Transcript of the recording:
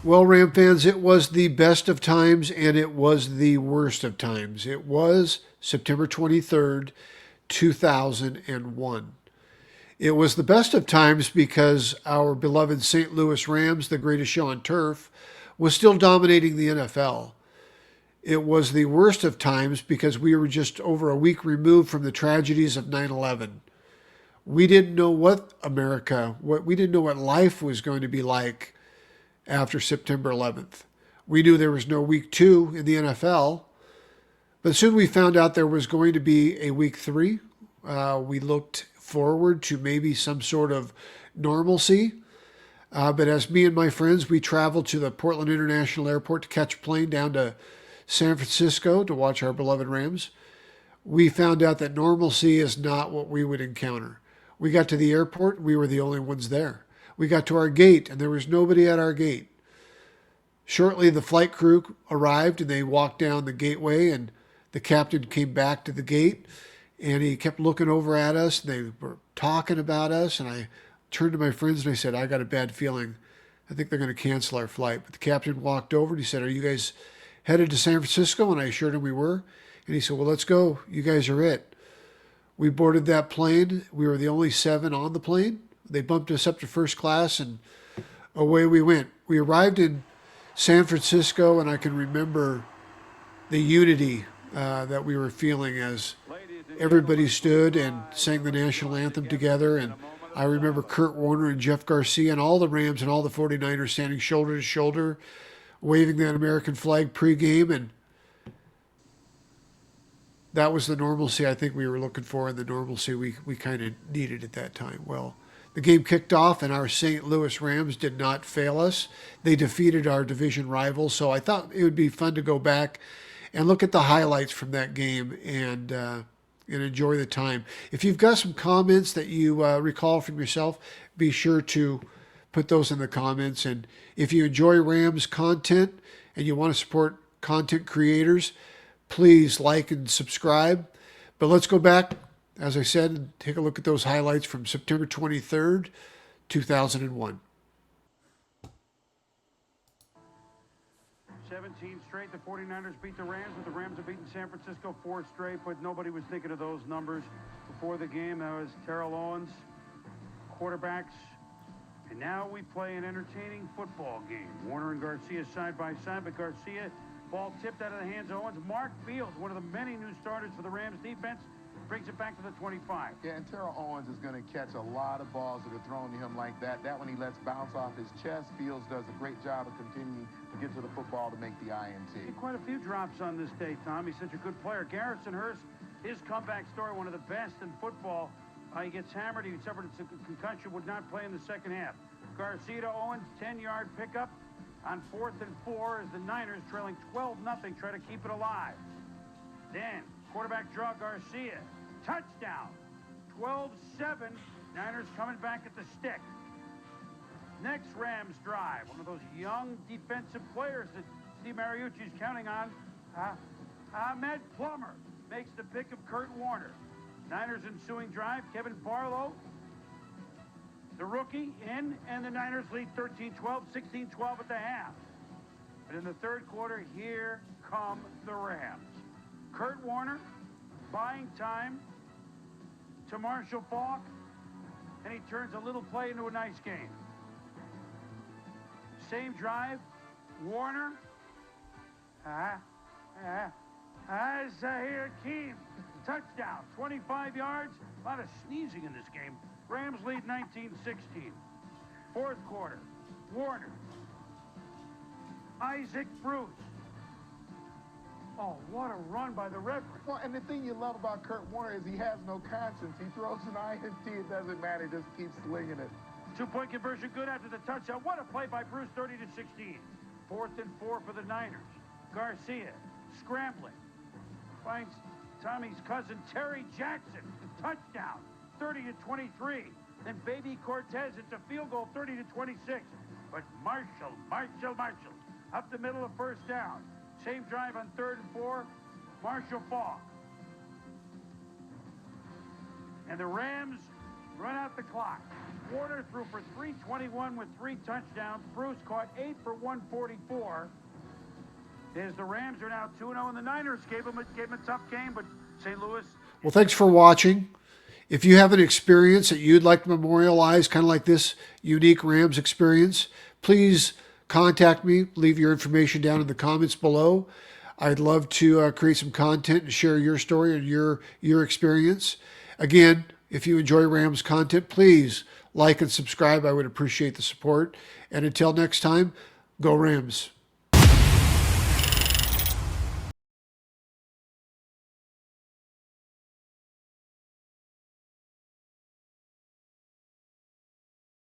Well, Ram fans, it was the best of times and it was the worst of times. It was September 23rd, 2001. It was the best of times because our beloved St. Louis Rams, the greatest show on turf, was still dominating the NFL. It was the worst of times because we were just over a week removed from the tragedies of 9/11. We didn't know what we didn't know what life was going to be like after September 11th. We knew there was no week 2 in the NFL, but soon we found out there was going to be a week 3. We looked forward to maybe some sort of normalcy. But as me and my friends, we traveled to the Portland International Airport to catch a plane down to San Francisco to watch our beloved Rams. We found out that normalcy is not what we would encounter. We got to the airport, we were the only ones there. We got to our gate, and there was nobody at our gate. Shortly, the flight crew arrived and they walked down the gateway, and the captain came back to the gate and he kept looking over at us. They were talking about us, and I turned to my friends and I said, I got a bad feeling. I think they're going to cancel our flight. But the captain walked over and he said, are you guys headed to San Francisco? And I assured him we were. And he said, well, let's go. You guys are it. We boarded that plane. We were the only 7 on the plane. They bumped us up to first class and away we went. We arrived in San Francisco, and I can remember the unity that we were feeling as everybody stood and sang the national anthem together. And I remember Kurt Warner and Jeff Garcia and all the Rams and all the 49ers standing shoulder to shoulder, waving that American flag pregame. And that was the normalcy I think we were looking for, and the normalcy we kind of needed at that time. Well, the game kicked off, and our St. Louis Rams did not fail us. They defeated our division rivals, so I thought it would be fun to go back and look at the highlights from that game and enjoy the time. If you've got some comments that you recall from yourself, be sure to put those in the comments. And if you enjoy Rams content and you want to support content creators, please like and subscribe. But let's go back, as I said, and take a look at those highlights from September 23rd, 2001. 17 straight, the 49ers beat the Rams, but the Rams have beaten San Francisco 4 straight, but nobody was thinking of those numbers before the game. That was Terrell Owens, quarterbacks. And now we play an entertaining football game. Warner and Garcia side by side, but Garcia, ball tipped out of the hands of Owens. Mark Fields, one of the many new starters for the Rams defense, brings it back to the 25. Yeah, and Terrell Owens is going to catch a lot of balls that are thrown to him like that. That one he lets bounce off his chest. Fields does a great job of continuing to get to the football to make the INT. And quite a few drops on this day, Tom. He's such a good player. Garrison Hurst, his comeback story, one of the best in football. He gets hammered. He suffered a concussion, would not play in the second half. Garcia to Owens, 10-yard pickup on 4th and 4 as the Niners, trailing 12-0, try to keep it alive. Then, quarterback draw Garcia. Touchdown. 12-7. Niners coming back at the stick. Next Rams drive. One of those young defensive players that Steve Mariucci is counting on. Ahmed Plummer makes the pick of Kurt Warner. Niners ensuing drive. Kevin Barlow, the rookie, in, and the Niners lead 13-12, 16-12 at the half. But in the third quarter, here come the Rams. Kurt Warner buying time to Marshall Faulk, and he turns a little play into a nice game. Same drive, Warner, Zahir Keem, touchdown, 25 yards, a lot of sneezing in this game. Rams lead 19-16. Fourth quarter, Warner, Isaac Bruce. Oh, what a run by the Reverend. Well, and the thing you love about Kurt Warner is he has no conscience. He throws an INT, it doesn't matter, he just keeps slinging it. 2-point conversion good after the touchdown. What a play by Bruce, 30-16. 4th and 4 for the Niners. Garcia scrambling. Finds Tommy's cousin, Terry Jackson. Touchdown, 30-23. Then Baby Cortez, it's a field goal, 30-26. But Marshall, up the middle of first down. Same drive on 3rd and 4, Marshall Faulk. And the Rams Run out the clock. Warner threw for 321 with 3 touchdowns. Bruce caught 8 for 144. As the Rams are now 2-0, and the Niners gave them a tough game, but St. Louis. Well, thanks for watching. If you have an experience that you'd like to memorialize, kind of like this unique Rams experience, please contact me. Leave your information down in the comments below. I'd love to create some content and share your story and your experience. Again, if you enjoy Rams content, please like and subscribe. I would appreciate the support. And until next time, go Rams.